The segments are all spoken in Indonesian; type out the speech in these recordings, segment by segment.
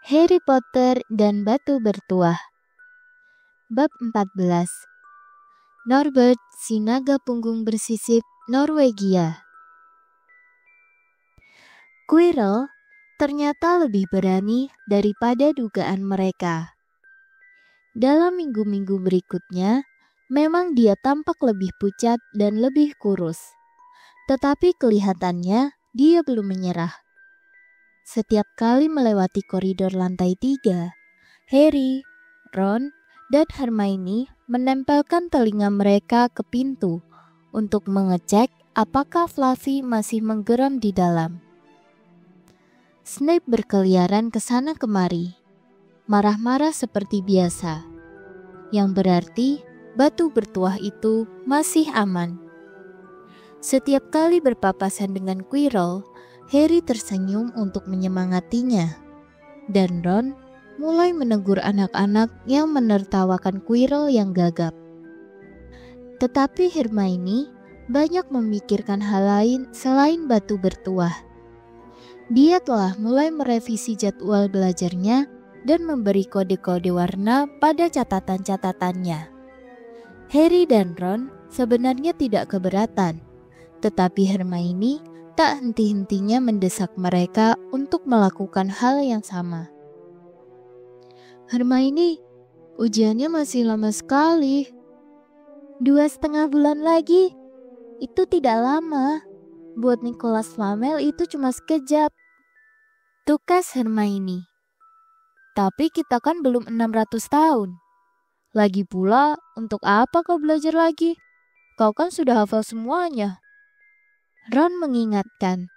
Harry Potter dan Batu Bertuah. Bab 14. Norbert, si naga punggung bersisip Norwegia. Quirrell ternyata lebih berani daripada dugaan mereka. Dalam minggu-minggu berikutnya, memang dia tampak lebih pucat dan lebih kurus. Tetapi kelihatannya dia belum menyerah. Setiap kali melewati koridor lantai 3, Harry, Ron, dan Hermione menempelkan telinga mereka ke pintu untuk mengecek apakah Fluffy masih menggeram di dalam. Snape berkeliaran ke sana kemari, marah-marah seperti biasa, yang berarti batu bertuah itu masih aman. Setiap kali berpapasan dengan Quirrell, Harry tersenyum untuk menyemangatinya, dan Ron mulai menegur anak-anak yang menertawakan Quirrell yang gagap. Tetapi Hermione banyak memikirkan hal lain selain batu bertuah. Dia telah mulai merevisi jadwal belajarnya dan memberi kode-kode warna pada catatan-catatannya. Harry dan Ron sebenarnya tidak keberatan, tetapi Hermione tak henti-hentinya mendesak mereka untuk melakukan hal yang sama. Hermione, ujiannya masih lama sekali. 2,5 bulan lagi. Itu tidak lama. Buat Nicholas Flamel itu cuma sekejap. Tukas Hermione. Tapi kita kan belum 600 tahun. Lagi pula, untuk apa kau belajar lagi? Kau kan sudah hafal semuanya. Ron mengingatkan.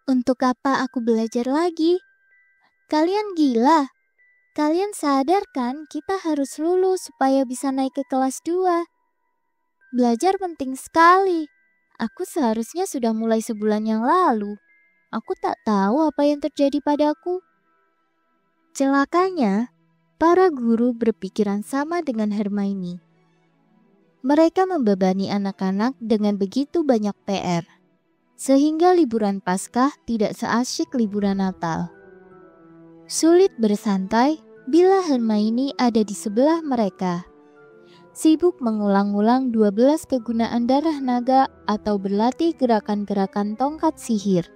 Untuk apa aku belajar lagi? Kalian gila. Kalian sadar kan kita harus lulus supaya bisa naik ke kelas 2. Belajar penting sekali. Aku seharusnya sudah mulai sebulan yang lalu. Aku tak tahu apa yang terjadi padaku. Celakanya, para guru berpikiran sama dengan Hermione. Mereka membebani anak-anak dengan begitu banyak PR, sehingga liburan Paskah tidak seasyik liburan Natal. Sulit bersantai bila Hermione ada di sebelah mereka, sibuk mengulang-ulang 12 kegunaan darah naga atau berlatih gerakan-gerakan tongkat sihir.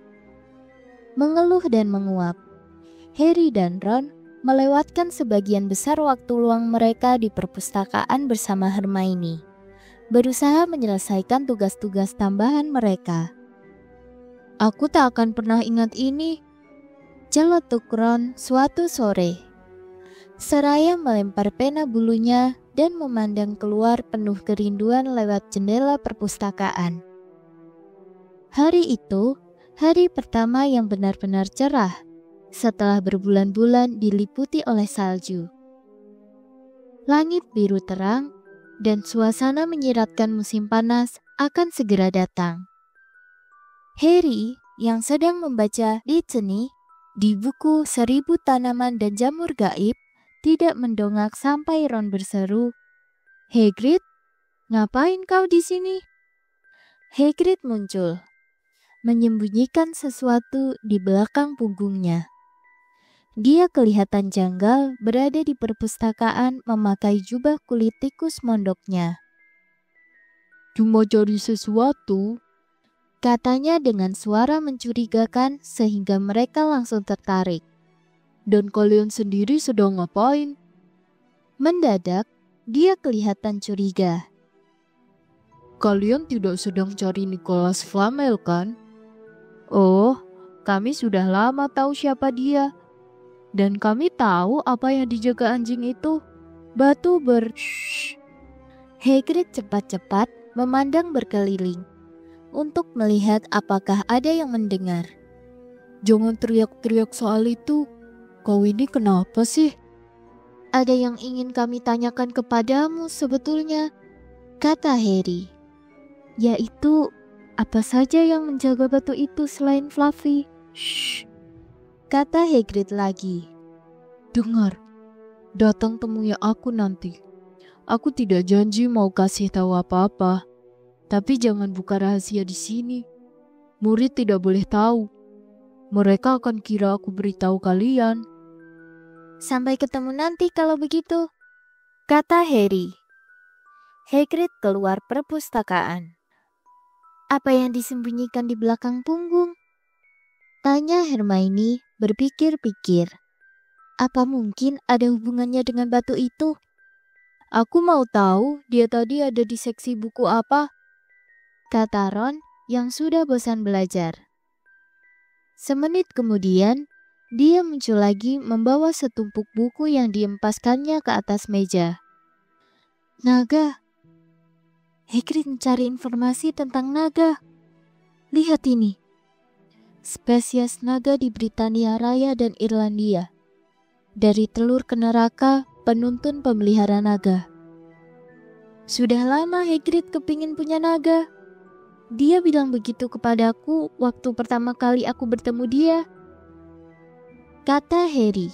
Mengeluh dan menguap, Harry dan Ron melewatkan sebagian besar waktu luang mereka di perpustakaan bersama Hermione, berusaha menyelesaikan tugas-tugas tambahan mereka. Aku tak akan pernah ingat ini, celetuk Ron suatu sore, seraya melempar pena bulunya dan memandang keluar penuh kerinduan lewat jendela perpustakaan. Hari itu, hari pertama yang benar-benar cerah, setelah berbulan-bulan diliputi oleh salju. Langit biru terang, dan suasana menyiratkan musim panas akan segera datang. Harry yang sedang membaca Litany di buku 1000 Tanaman dan Jamur Gaib tidak mendongak sampai Ron berseru, "Hagrid, ngapain kau di sini?" Hagrid muncul, menyembunyikan sesuatu di belakang punggungnya. Dia kelihatan janggal berada di perpustakaan memakai jubah kulit tikus mondoknya. "Cuma cari sesuatu," katanya dengan suara mencurigakan sehingga mereka langsung tertarik. "Dan kalian sendiri sedang ngapain?" Mendadak, dia kelihatan curiga. "Kalian tidak sedang cari Nicholas Flamel, kan?" "Oh, kami sudah lama tahu siapa dia. Dan kami tahu apa yang dijaga anjing itu. Batu Shh." Hagrid cepat-cepat memandang berkeliling untuk melihat apakah ada yang mendengar. "Jangan teriak-teriak soal itu. Kau ini kenapa sih?" "Ada yang ingin kami tanyakan kepadamu sebetulnya," kata Harry. "Yaitu, apa saja yang menjaga batu itu selain Fluffy?" "Shh," kata Hagrid lagi. "Dengar, datang temui aku nanti. Aku tidak janji mau kasih tahu apa-apa, tapi jangan buka rahasia di sini. Murid tidak boleh tahu. Mereka akan kira aku beritahu kalian Sampai ketemu nanti kalau begitu, kata Harry. Hagrid keluar perpustakaan. Apa yang disembunyikan di belakang punggung? Tanya Hermione berpikir-pikir. Apa mungkin ada hubungannya dengan batu itu? Aku mau tahu dia tadi ada di seksi buku apa, kata Ron yang sudah bosan belajar. Semenit kemudian, dia muncul lagi membawa setumpuk buku yang diempaskannya ke atas meja. Naga. Hagrid mencari informasi tentang naga. Lihat ini. Spesies naga di Britania Raya dan Irlandia. Dari telur ke neraka, penuntun pemelihara naga. Sudah lama Hagrid kepingin punya naga. Dia bilang begitu kepadaku waktu pertama kali aku bertemu dia, kata Harry.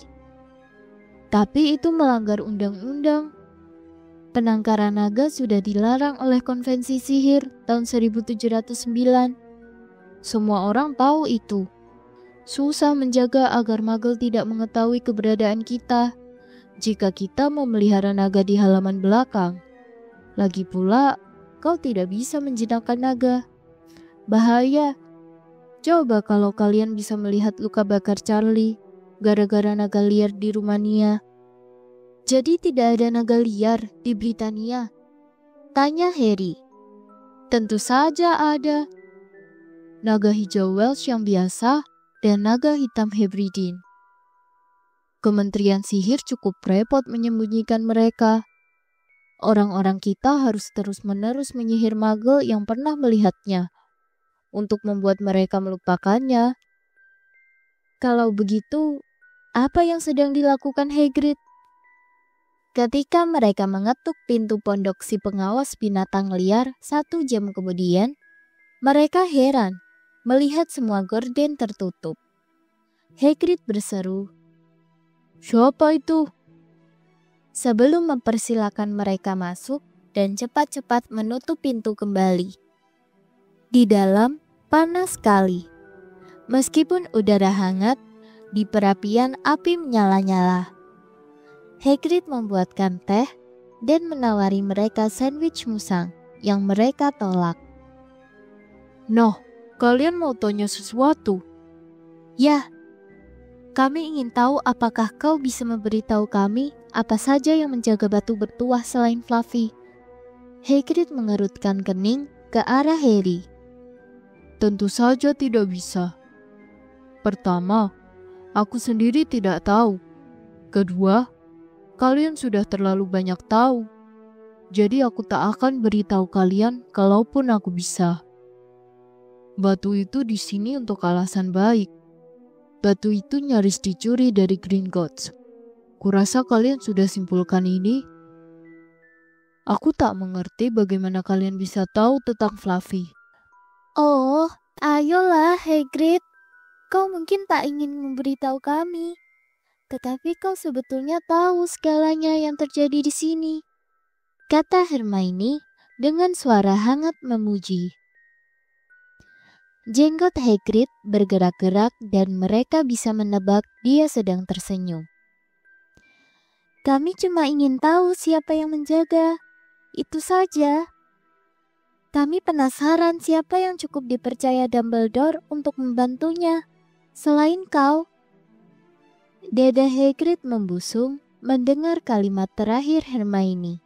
Tapi itu melanggar undang-undang. Penangkaran naga sudah dilarang oleh konvensi sihir tahun 1709. Semua orang tahu itu. Susah menjaga agar Muggle tidak mengetahui keberadaan kita jika kita memelihara naga di halaman belakang. Lagi pula, kau tidak bisa menjinakkan naga. Bahaya. Coba kalau kalian bisa melihat luka bakar Charlie gara-gara naga liar di Rumania. Jadi tidak ada naga liar di Britania? Tanya Harry. Tentu saja ada. Naga hijau Welsh yang biasa dan naga hitam Hebridean. Kementerian Sihir cukup repot menyembunyikan mereka. Orang-orang kita harus terus-menerus menyihir Muggle yang pernah melihatnya untuk membuat mereka melupakannya. Kalau begitu, apa yang sedang dilakukan Hagrid? Ketika mereka mengetuk pintu pondok si pengawas binatang liar 1 jam kemudian, mereka heran melihat semua gorden tertutup. Hagrid berseru, "Siapa itu?" Sebelum mempersilakan mereka masuk dan cepat-cepat menutup pintu kembali. Di dalam panas sekali. Meskipun udara hangat, di perapian api menyala-nyala. Hagrid membuatkan teh dan menawari mereka sandwich musang yang mereka tolak. "Noh, kalian mau tanya sesuatu?" "Ya, kami ingin tahu apakah kau bisa memberitahu kami apa saja yang menjaga batu bertuah selain Fluffy." Hagrid mengerutkan kening ke arah Harry. "Tentu saja tidak bisa. Pertama, aku sendiri tidak tahu. Kedua, kalian sudah terlalu banyak tahu. Jadi aku tak akan beritahu kalian kalaupun aku bisa. Batu itu di sini untuk alasan baik. Batu itu nyaris dicuri dari Gringotts. Kurasa kalian sudah simpulkan ini. Aku tak mengerti bagaimana kalian bisa tahu tentang Fluffy." "Oh, ayolah Hagrid. Kau mungkin tak ingin memberitahu kami. Tetapi kau sebetulnya tahu segalanya yang terjadi di sini," kata Hermione dengan suara hangat memuji. Jenggot Hagrid bergerak-gerak dan mereka bisa menebak dia sedang tersenyum. "Kami cuma ingin tahu siapa yang menjaga. Itu saja. Kami penasaran siapa yang cukup dipercaya Dumbledore untuk membantunya. Selain kau." Dada Hagrid membusung mendengar kalimat terakhir Hermione.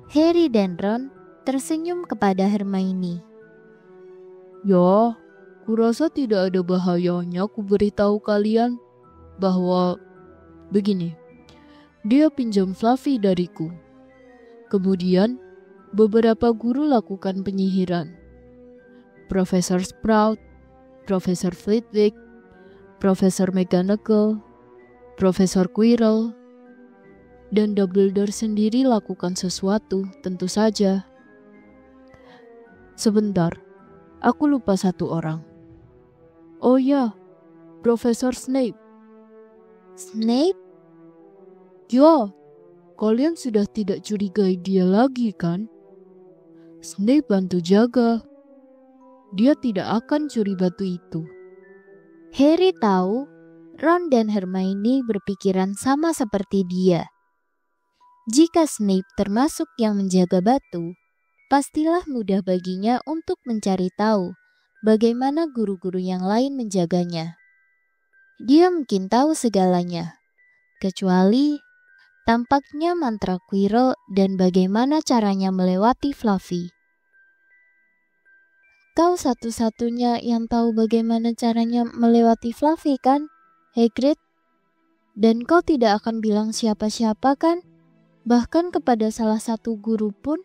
Harry dan Ron tersenyum kepada Hermione. "Ya, kurasa tidak ada bahayanya ku beritahu kalian bahwa begini, dia pinjam Fluffy dariku. Kemudian beberapa guru lakukan penyihiran. Profesor Sprout, Profesor Flitwick, Profesor McGonagall, Profesor Quirrell, dan Dumbledore sendiri lakukan sesuatu, tentu saja. Sebentar, aku lupa satu orang. Oh ya, Profesor Snape." "Snape?" "Ya, kalian sudah tidak curigai dia lagi kan? Snape bantu jaga. Dia tidak akan curi batu itu." Harry tahu Ron dan Hermione berpikiran sama seperti dia. Jika Snape termasuk yang menjaga batu, pastilah mudah baginya untuk mencari tahu bagaimana guru-guru yang lain menjaganya. Dia mungkin tahu segalanya, kecuali tampaknya mantra Quirrell dan bagaimana caranya melewati Fluffy. Kau satu-satunya yang tahu bagaimana caranya melewati Fluffy kan, Hagrid? Dan kau tidak akan bilang siapa-siapa kan? Bahkan kepada salah satu guru pun?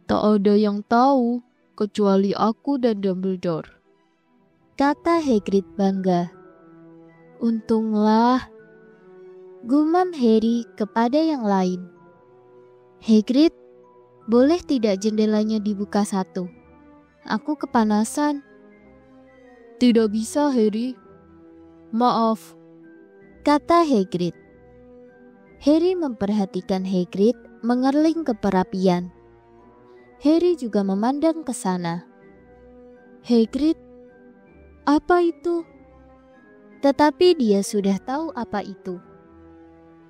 Tak ada yang tahu, kecuali aku dan Dumbledore, kata Hagrid bangga. Untunglah, gumam Harry kepada yang lain. Hagrid, boleh tidak jendelanya dibuka satu? Aku kepanasan. Tidak bisa, Harry. Maaf, kata Hagrid. Harry memperhatikan Hagrid mengerling ke perapian. Harry juga memandang ke sana. Hagrid, apa itu? Tetapi dia sudah tahu apa itu.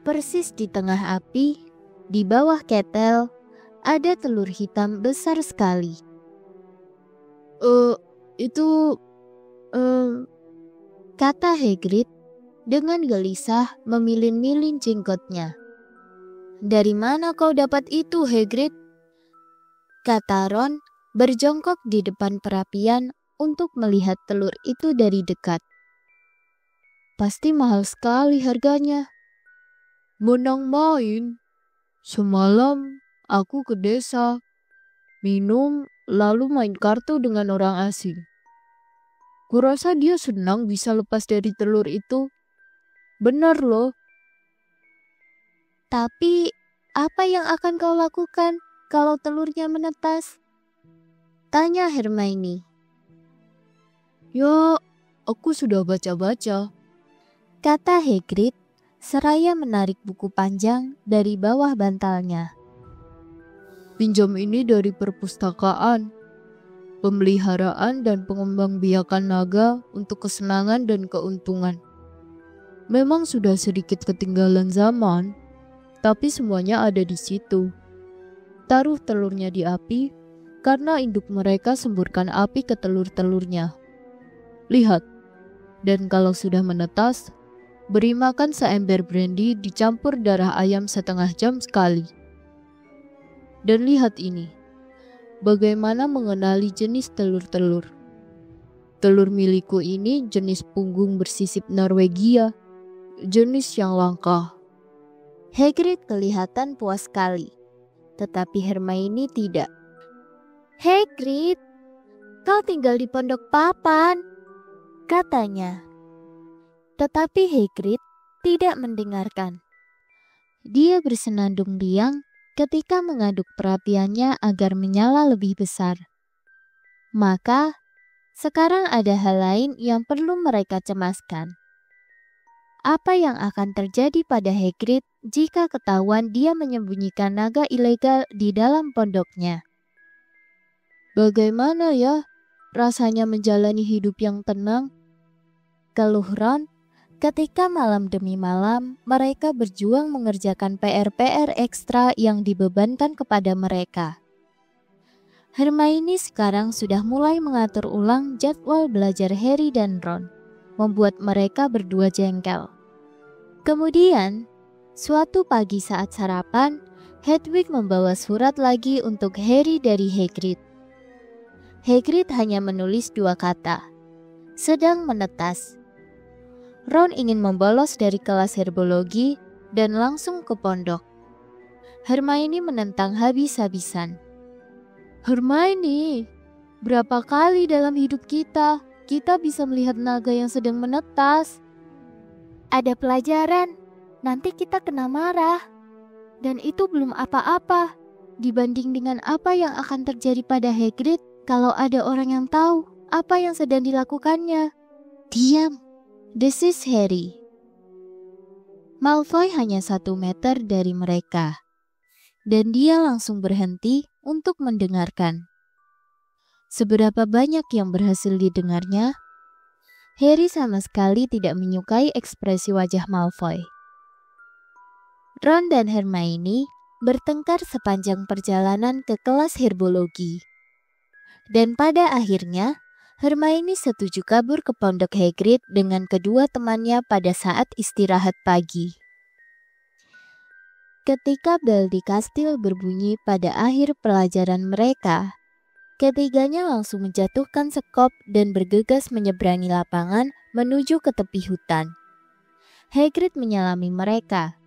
Persis di tengah api, di bawah ketel, ada telur hitam besar sekali. Kata Hagrid dengan gelisah memilin-milin jenggotnya. Dari mana kau dapat itu, Hagrid? Kata Ron berjongkok di depan perapian untuk melihat telur itu dari dekat. Pasti mahal sekali harganya. menang main. Semalam aku ke desa, minum, lalu main kartu dengan orang asing. Kurasa dia senang bisa lepas dari telur itu. Benar loh. Tapi apa yang akan kau lakukan kalau telurnya menetas? Tanya Hermione. Ya, aku sudah baca-baca, kata Hagrid seraya menarik buku panjang dari bawah bantalnya. Pinjam ini dari perpustakaan. Pemeliharaan dan pengembangbiakan naga untuk kesenangan dan keuntungan. Memang sudah sedikit ketinggalan zaman, tapi semuanya ada di situ. Taruh telurnya di api, karena induk mereka semburkan api ke telur-telurnya. Lihat, dan kalau sudah menetas, beri makan seember brandy dicampur darah ayam setengah jam sekali. Dan lihat ini, bagaimana mengenali jenis telur-telur. Telur milikku ini jenis punggung bersisip Norwegia, jenis yang langka. Hagrid kelihatan puas sekali, tetapi Hermione tidak. Hagrid, kau tinggal di pondok papan, katanya. Tetapi Hagrid tidak mendengarkan. Dia bersenandung riang ketika mengaduk perapiannya agar menyala lebih besar. Maka, sekarang ada hal lain yang perlu mereka cemaskan. Apa yang akan terjadi pada Hagrid jika ketahuan dia menyembunyikan naga ilegal di dalam pondoknya? Bagaimana ya rasanya menjalani hidup yang tenang? Keluh Ron ketika malam demi malam mereka berjuang mengerjakan PR-PR ekstra yang dibebankan kepada mereka. Hermione sekarang sudah mulai mengatur ulang jadwal belajar Harry dan Ron, membuat mereka berdua jengkel. Kemudian, suatu pagi saat sarapan, Hedwig membawa surat lagi untuk Harry dari Hagrid. Hagrid hanya menulis 2 kata, sedang menetas. Ron ingin membolos dari kelas herbologi dan langsung ke pondok. Hermione menentang habis-habisan. Hermione, berapa kali dalam hidup kita bisa melihat naga yang sedang menetas? Ada pelajaran, nanti kita kena marah. Dan itu belum apa-apa dibanding dengan apa yang akan terjadi pada Hagrid kalau ada orang yang tahu apa yang sedang dilakukannya. Diam, desis Harry. Malfoy hanya 1 meter dari mereka, dan dia langsung berhenti untuk mendengarkan. Seberapa banyak yang berhasil didengarnya? Harry sama sekali tidak menyukai ekspresi wajah Malfoy. Ron dan Hermione bertengkar sepanjang perjalanan ke kelas herbologi. Dan pada akhirnya, Hermione setuju kabur ke pondok Hagrid dengan kedua temannya pada saat istirahat pagi. Ketika bel di kastil berbunyi pada akhir pelajaran mereka, ketiganya langsung menjatuhkan sekop dan bergegas menyeberangi lapangan menuju ke tepi hutan. Hagrid menyalami mereka.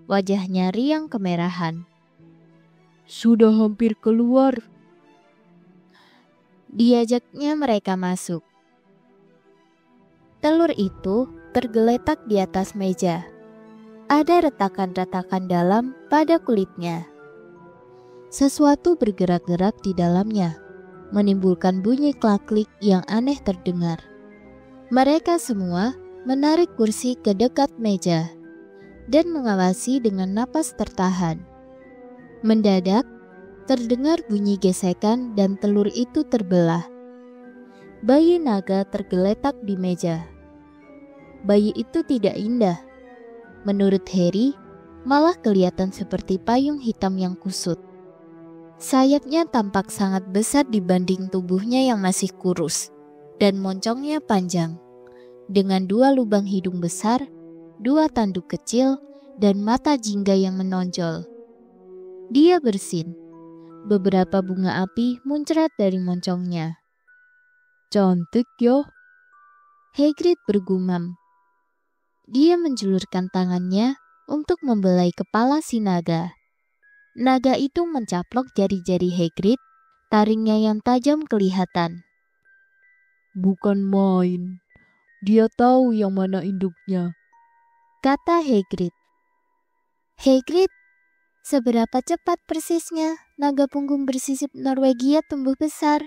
Wajahnya riang kemerahan. Sudah hampir keluar. Diajaknya mereka masuk. Telur itu tergeletak di atas meja. Ada retakan-retakan dalam pada kulitnya. Sesuatu bergerak-gerak di dalamnya, menimbulkan bunyi klak-klik yang aneh terdengar. Mereka semua menarik kursi ke dekat meja dan mengawasi dengan napas tertahan. Mendadak, terdengar bunyi gesekan dan telur itu terbelah. Bayi naga tergeletak di meja. Bayi itu tidak indah. Menurut Harry, malah kelihatan seperti payung hitam yang kusut. Sayapnya tampak sangat besar dibanding tubuhnya yang masih kurus, dan moncongnya panjang, dengan 2 lubang hidung besar, 2 tanduk kecil, dan mata jingga yang menonjol. Dia bersin. Beberapa bunga api muncrat dari moncongnya. Cantik ya. Hagrid bergumam. Dia menjulurkan tangannya untuk membelai kepala si naga. Naga itu mencaplok jari-jari Hagrid, taringnya yang tajam kelihatan. Bukan main. Dia tahu yang mana induknya, kata Hagrid. Hagrid, seberapa cepat persisnya naga punggung bersisip Norwegia tumbuh besar?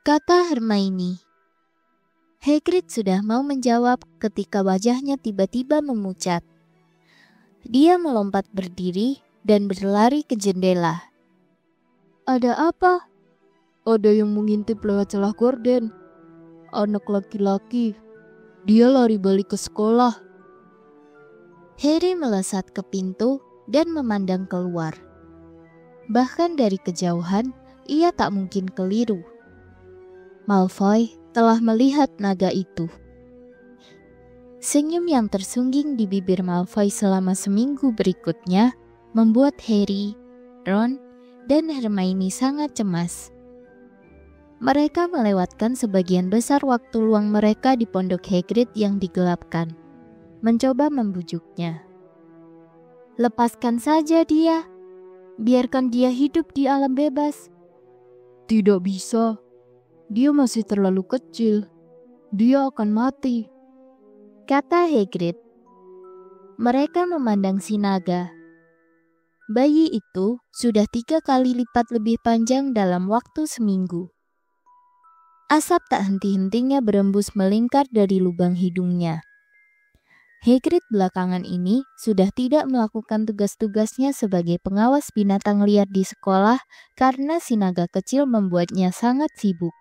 Kata Hermione. Hagrid sudah mau menjawab ketika wajahnya tiba-tiba memucat. Dia melompat berdiri dan berlari ke jendela. Ada apa? Ada yang mengintip lewat celah gorden. Anak laki-laki. Dia lari balik ke sekolah. Harry melesat ke pintu dan memandang keluar. Bahkan dari kejauhan, ia tak mungkin keliru. Malfoy telah melihat naga itu. Senyum yang tersungging di bibir Malfoy selama seminggu berikutnya membuat Harry, Ron, dan Hermione sangat cemas. Mereka melewatkan sebagian besar waktu luang mereka di pondok Hagrid yang digelapkan, mencoba membujuknya. Lepaskan saja dia, biarkan dia hidup di alam bebas. Tidak bisa. Dia masih terlalu kecil. Dia akan mati, kata Hagrid. Mereka memandang si naga. Bayi itu sudah 3 kali lipat lebih panjang dalam waktu seminggu. Asap tak henti-hentinya berembus melingkar dari lubang hidungnya. Hagrid belakangan ini sudah tidak melakukan tugas-tugasnya sebagai pengawas binatang liar di sekolah karena si naga kecil membuatnya sangat sibuk.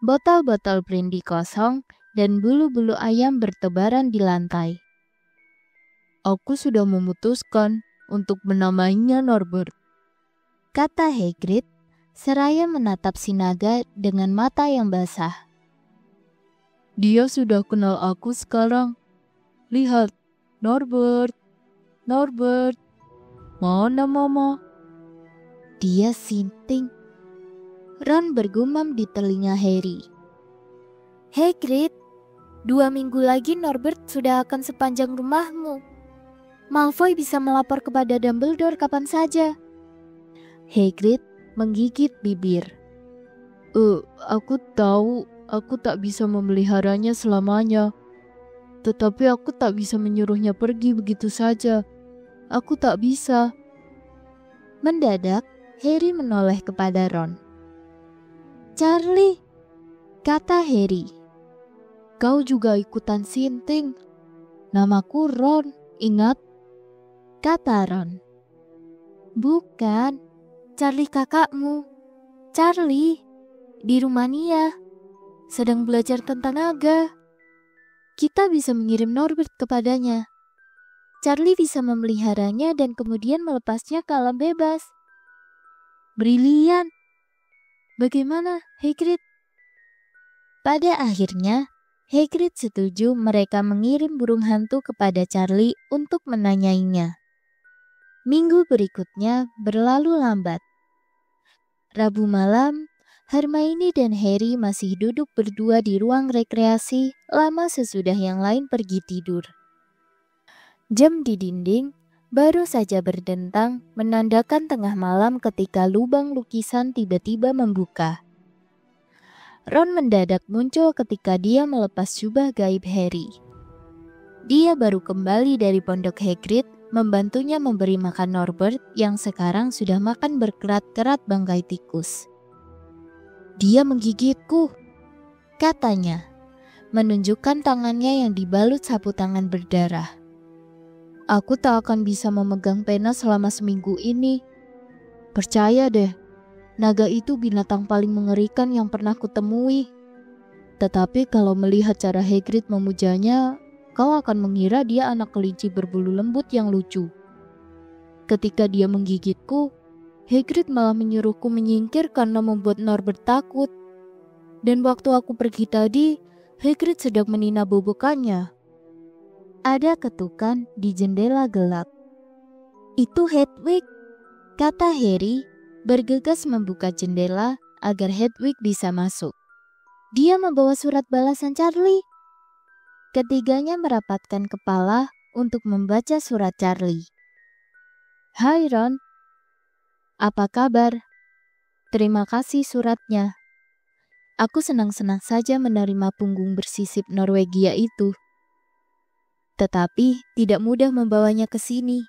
Botol-botol brandy kosong dan bulu-bulu ayam bertebaran di lantai. Aku sudah memutuskan untuk menamainya Norbert, kata Hagrid seraya menatap si naga dengan mata yang basah. Dia sudah kenal aku sekarang. Lihat, Norbert, Norbert, mana mama? Dia sinting. Ron bergumam di telinga Harry. Hagrid, 2 minggu lagi Norbert sudah akan sepanjang rumahmu. Malfoy bisa melapor kepada Dumbledore kapan saja. Hagrid menggigit bibir. Aku tahu aku tak bisa memeliharanya selamanya. Tetapi aku tak bisa menyuruhnya pergi begitu saja. Aku tak bisa. Mendadak, Harry menoleh kepada Ron. Charlie, kata Harry. Kau juga ikutan sinting. Namaku Ron, ingat? Kata Ron. Bukan, Charlie kakakmu. Charlie, di Rumania, sedang belajar tentang naga. Kita bisa mengirim Norbert kepadanya. Charlie bisa memeliharanya dan kemudian melepasnya ke alam bebas. Brilian. Bagaimana, Hagrid? Pada akhirnya, Hagrid setuju mereka mengirim burung hantu kepada Charlie untuk menanyainya. Minggu berikutnya berlalu lambat. Rabu malam, Hermione dan Harry masih duduk berdua di ruang rekreasi lama sesudah yang lain pergi tidur. Jam di dinding baru saja berdentang menandakan tengah malam ketika lubang lukisan tiba-tiba membuka. Ron mendadak muncul ketika dia melepas jubah gaib Harry. Dia baru kembali dari pondok Hagrid membantunya memberi makan Norbert yang sekarang sudah makan berkerat-kerat bangkai tikus. Dia menggigitku, katanya, menunjukkan tangannya yang dibalut sapu tangan berdarah. Aku tak akan bisa memegang pena selama seminggu ini. Percaya deh, naga itu binatang paling mengerikan yang pernah kutemui. Tetapi kalau melihat cara Hagrid memujanya, kau akan mengira dia anak kelinci berbulu lembut yang lucu. Ketika dia menggigitku, Hagrid malah menyuruhku menyingkir karena membuat Norbert takut. Dan waktu aku pergi tadi, Hagrid sedang menina bobokannya. Ada ketukan di jendela gelap. Itu Hedwig, kata Harry, bergegas membuka jendela agar Hedwig bisa masuk. Dia membawa surat balasan Charlie. Ketiganya merapatkan kepala untuk membaca surat Charlie. Hai Ron, apa kabar? Terima kasih suratnya. Aku senang-senang saja menerima punggung bersisip Norwegia itu. Tetapi tidak mudah membawanya ke sini.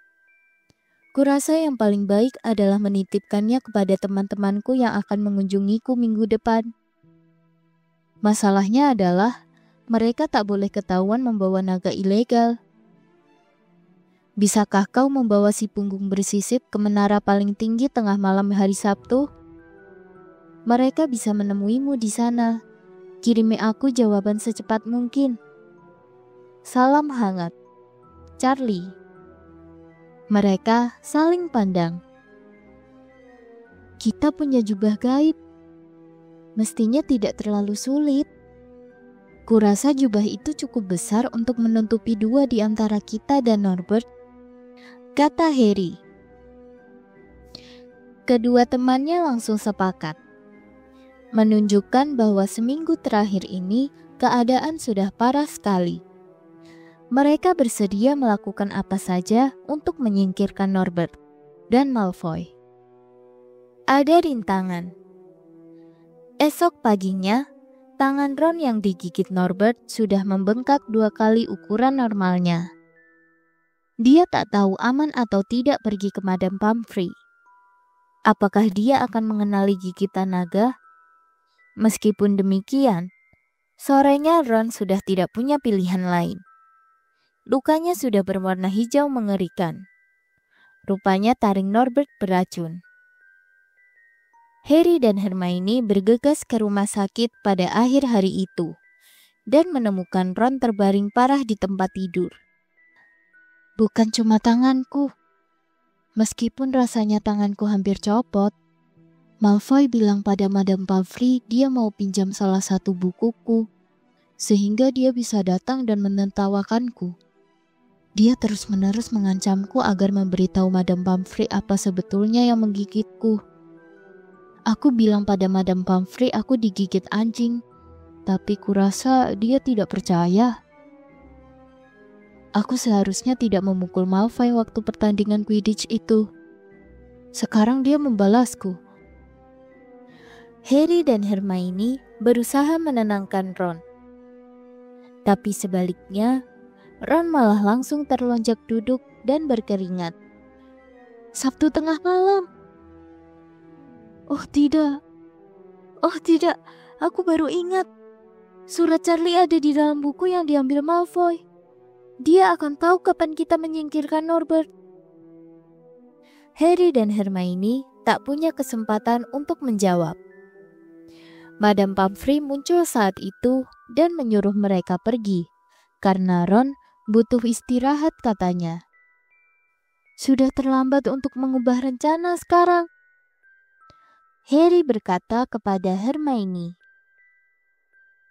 Kurasa yang paling baik adalah menitipkannya kepada teman-temanku yang akan mengunjungiku minggu depan. Masalahnya adalah mereka tak boleh ketahuan membawa naga ilegal. Bisakah kau membawa si punggung bersisip ke menara paling tinggi tengah malam hari Sabtu? Mereka bisa menemuimu di sana. Kirimi aku jawaban secepat mungkin. Salam hangat, Charlie. Mereka saling pandang. Kita punya jubah gaib. Mestinya tidak terlalu sulit. Kurasa jubah itu cukup besar untuk menutupi dua di antara kita dan Norbert, kata Harry. Kedua temannya langsung sepakat, menunjukkan bahwa seminggu terakhir ini keadaan sudah parah sekali. Mereka bersedia melakukan apa saja untuk menyingkirkan Norbert dan Malfoy. Ada rintangan. Esok paginya, tangan Ron yang digigit Norbert sudah membengkak 2 kali ukuran normalnya. Dia tak tahu aman atau tidak pergi ke Madame Pomfrey. Apakah dia akan mengenali gigitan naga? Meskipun demikian, sorenya Ron sudah tidak punya pilihan lain. Lukanya sudah berwarna hijau mengerikan. Rupanya taring Norbert beracun. Harry dan Hermione bergegas ke rumah sakit pada akhir hari itu dan menemukan Ron terbaring parah di tempat tidur. Bukan cuma tanganku. Meskipun rasanya tanganku hampir copot, Malfoy bilang pada Madame Pomfrey dia mau pinjam salah satu bukuku, sehingga dia bisa datang dan menertawakanku. Dia terus-menerus mengancamku agar memberitahu Madame Pomfrey apa sebetulnya yang menggigitku. Aku bilang pada Madame Pomfrey aku digigit anjing, tapi kurasa dia tidak percaya. Aku seharusnya tidak memukul Malfoy waktu pertandingan Quidditch itu. Sekarang dia membalasku. Harry dan Hermione berusaha menenangkan Ron. Tapi sebaliknya, Ron malah langsung terlonjak duduk dan berkeringat. Sabtu tengah malam. Oh tidak, aku baru ingat. Surat Charlie ada di dalam buku yang diambil Malfoy. Dia akan tahu kapan kita menyingkirkan Norbert. Harry dan Hermione tak punya kesempatan untuk menjawab. Madame Pomfrey muncul saat itu dan menyuruh mereka pergi, karena Ron butuh istirahat katanya. Sudah terlambat untuk mengubah rencana sekarang, Harry berkata kepada Hermione.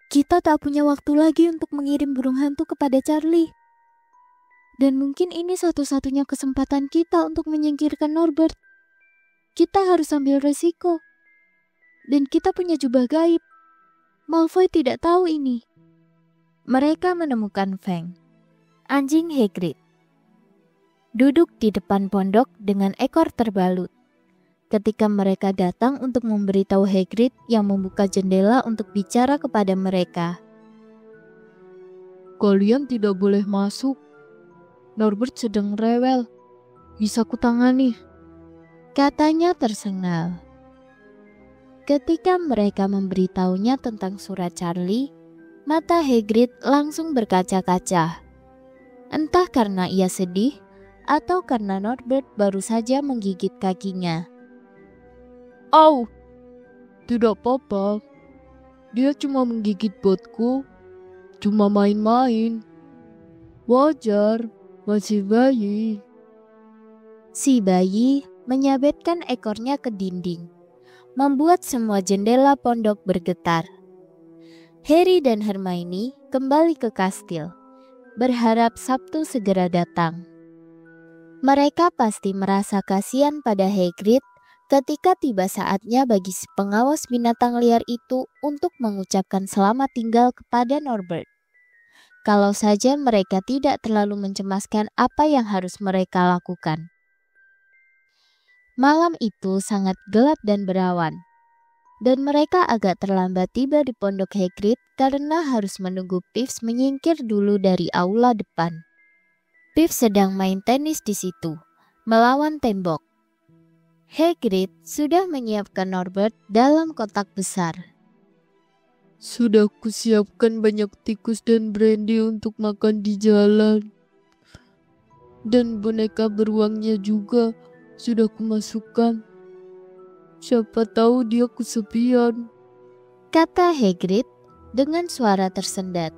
Kita tak punya waktu lagi untuk mengirim burung hantu kepada Charlie. Dan mungkin ini satu-satunya kesempatan kita untuk menyingkirkan Norbert. Kita harus ambil resiko. Dan kita punya jubah gaib. Malfoy tidak tahu ini. Mereka menemukan Fang, anjing Hagrid, duduk di depan pondok dengan ekor terbalut. Ketika mereka datang untuk memberitahu Hagrid yang membuka jendela untuk bicara kepada mereka. Kalian tidak boleh masuk. Norbert sedang rewel. Bisa kutangani, katanya tersengal. Ketika mereka memberitahunya tentang surat Charlie, mata Hagrid langsung berkaca-kaca. Entah karena ia sedih atau karena Norbert baru saja menggigit kakinya. Au! Tidak apa-apa. Dia cuma menggigit botku. Cuma main-main. Wajar, masih bayi. Si bayi menyabetkan ekornya ke dinding, membuat semua jendela pondok bergetar. Harry dan Hermione kembali ke kastil, berharap Sabtu segera datang. Mereka pasti merasa kasihan pada Hagrid ketika tiba saatnya bagi si pengawas binatang liar itu untuk mengucapkan selamat tinggal kepada Norbert. Kalau saja mereka tidak terlalu mencemaskan apa yang harus mereka lakukan. Malam itu sangat gelap dan berawan, dan mereka agak terlambat tiba di pondok Hagrid karena harus menunggu Pips menyingkir dulu dari aula depan. Pips sedang main tenis di situ, melawan tembok. Hagrid sudah menyiapkan Norbert dalam kotak besar. Sudah kusiapkan banyak tikus dan brandy untuk makan di jalan. Dan boneka beruangnya juga sudah kumasukkan. Siapa tahu dia kesepian, kata Hagrid dengan suara tersendat.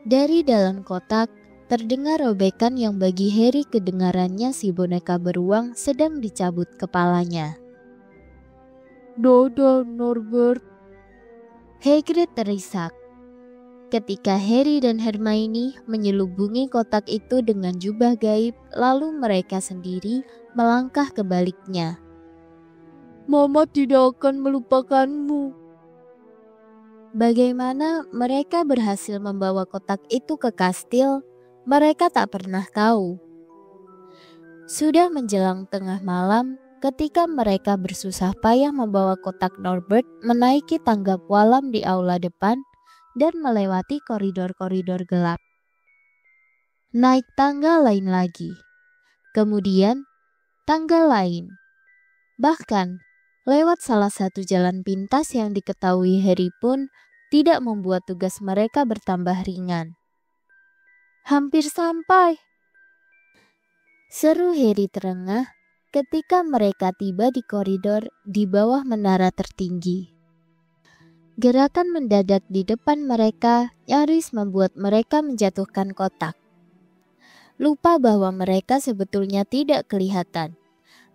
Dari dalam kotak terdengar robekan yang bagi Harry kedengarannya si boneka beruang sedang dicabut kepalanya. Dadah Norbert. Hagrid terisak ketika Harry dan Hermione menyelubungi kotak itu dengan jubah gaib, lalu mereka sendiri melangkah ke baliknya. Mama tidak akan melupakanmu. Bagaimana mereka berhasil membawa kotak itu ke kastil, mereka tak pernah tahu. Sudah menjelang tengah malam ketika mereka bersusah payah membawa kotak Norbert menaiki tangga pualam di aula depan dan melewati koridor-koridor gelap. Naik tangga lain lagi, kemudian tangga lain. Bahkan lewat salah satu jalan pintas yang diketahui Harry pun tidak membuat tugas mereka bertambah ringan. Hampir sampai, seru Harry terengah ketika mereka tiba di koridor di bawah menara tertinggi. Gerakan mendadak di depan mereka nyaris membuat mereka menjatuhkan kotak. Lupa bahwa mereka sebetulnya tidak kelihatan.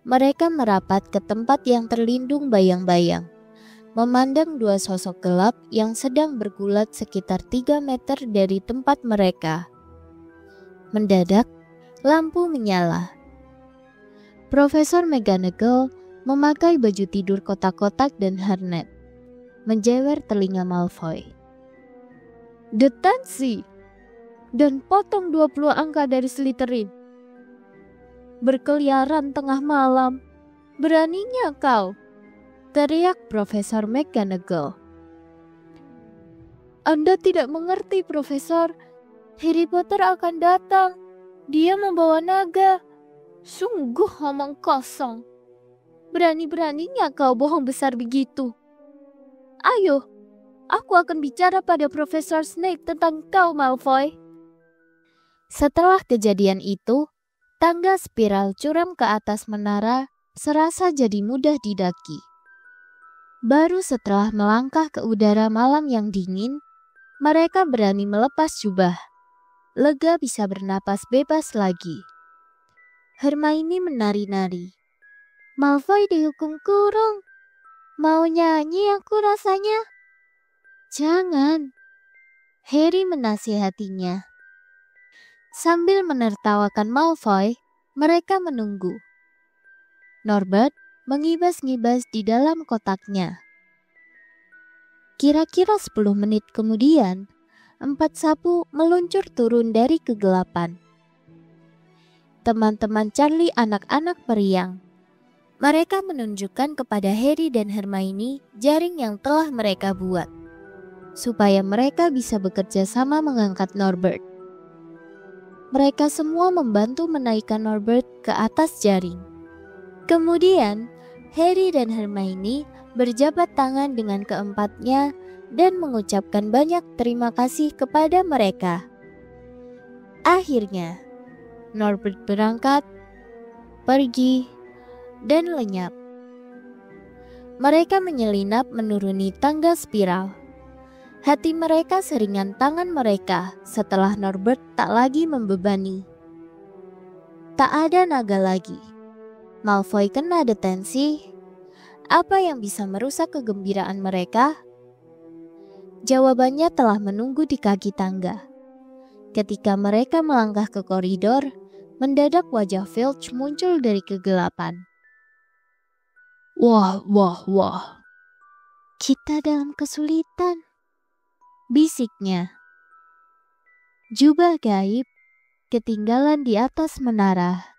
Mereka merapat ke tempat yang terlindung bayang-bayang, memandang dua sosok gelap yang sedang bergulat sekitar 3 meter dari tempat mereka. Mendadak, lampu menyala. Profesor McGonagall memakai baju tidur kotak-kotak dan harnet, menjewer telinga Malfoy. Detensi! Dan potong 20 angka dari Slytherin. Berkeliaran tengah malam. Beraninya kau! Teriak Profesor McGonagall. Anda tidak mengerti, Profesor. Harry Potter akan datang. Dia membawa naga. Sungguh omong kosong. Berani-beraninya kau bohong besar begitu. Ayo, aku akan bicara pada Profesor Snape tentang kau, Malfoy. Setelah kejadian itu, tangga spiral curam ke atas menara serasa jadi mudah didaki. Baru setelah melangkah ke udara malam yang dingin, Mereka berani melepas jubah. Lega bisa bernapas bebas lagi. Hermione menari-nari. Malfoy dihukum kurung. Mau nyanyi aku rasanya. Jangan. Harry menasihatinya. Sambil menertawakan Malfoy, mereka menunggu. Norbert mengibas-ngibas di dalam kotaknya. Kira-kira 10 menit kemudian, 4 sapu meluncur turun dari kegelapan. Teman-teman Charlie anak-anak periang. Mereka menunjukkan kepada Harry dan Hermione jaring yang telah mereka buat, supaya mereka bisa bekerja sama mengangkat Norbert. Mereka semua membantu menaikkan Norbert ke atas jaring. Kemudian, Harry dan Hermione berjabat tangan dengan keempatnya dan mengucapkan banyak terima kasih kepada mereka. Akhirnya, Norbert berangkat, pergi, dan lenyap. Mereka menyelinap menuruni tangga spiral. Hati mereka seringan tangan mereka setelah Norbert tak lagi membebani. Tak ada naga lagi. Malfoy kena detensi. Apa yang bisa merusak kegembiraan mereka? Jawabannya telah menunggu di kaki tangga. Ketika mereka melangkah ke koridor, mendadak wajah Filch muncul dari kegelapan. Wah. Kita dalam kesulitan, bisiknya. Jubah gaib ketinggalan di atas menara.